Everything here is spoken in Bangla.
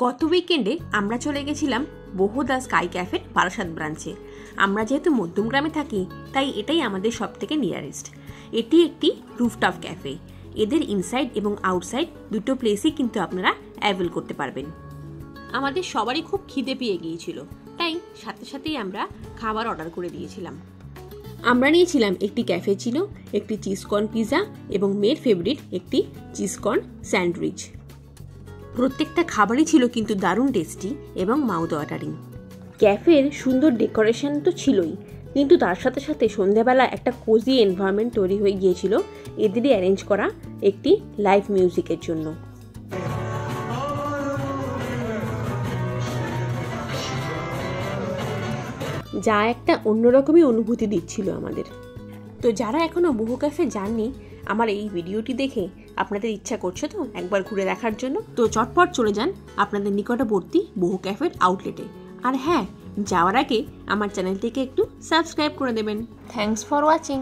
গত উইকেন্ডে আমরা চলে গেছিলাম বহুদা স্কাই ক্যাফের বারাসাত ব্রাঞ্চে। আমরা যেহেতু মধ্যমগ্রামে থাকি তাই এটাই আমাদের সব থেকে নিয়ারেস্ট। এটি একটি রুফটপ ক্যাফে। এদের ইনসাইড এবং আউটসাইড দুটো প্লেসই কিন্তু আপনারা অ্যাভেল করতে পারবেন। আমাদের সবারই খুব খিদে পেয়ে গিয়েছিল, তাই সাথে সাথেই আমরা খাবার অর্ডার করে দিয়েছিলাম। আমরা নিয়েছিলাম একটি ক্যাফেচিনো, একটি চিজকর্ন পিৎজা এবং মেয়ের ফেভারিট একটি চিজকর্ন স্যান্ডউইচ। প্রত্যেকটা খাবারই ছিল কিন্তু দারুণ টেস্টি এবং মাউথ ওয়াটারিং। ক্যাফের সুন্দর ডেকোরেশন তো ছিলই, কিন্তু তার সাথে সাথে সন্ধ্যাবেলা একটা কোজি এনভায়রনমেন্ট তৈরি হয়ে গিয়েছিল এদেরই অ্যারেঞ্জ করা একটি লাইভ মিউজিকের জন্য। যা একটা অন্যরকমই অনুভূতি দিচ্ছিল আমাদের। তো যারা এখনো বহু ক্যাফে যাননি, আমার এই ভিডিওটি দেখে আপনাদের ইচ্ছা করছে তো একবার ঘুরে দেখার জন্য, তো চটপট চলে যান আপনাদের নিকটবর্তী বহু ক্যাফের আউটলেটে। আর হ্যাঁ, যাওয়ার আগে আমার চ্যানেলটিকে একটু সাবস্ক্রাইব করে দেবেন। Thanks for watching.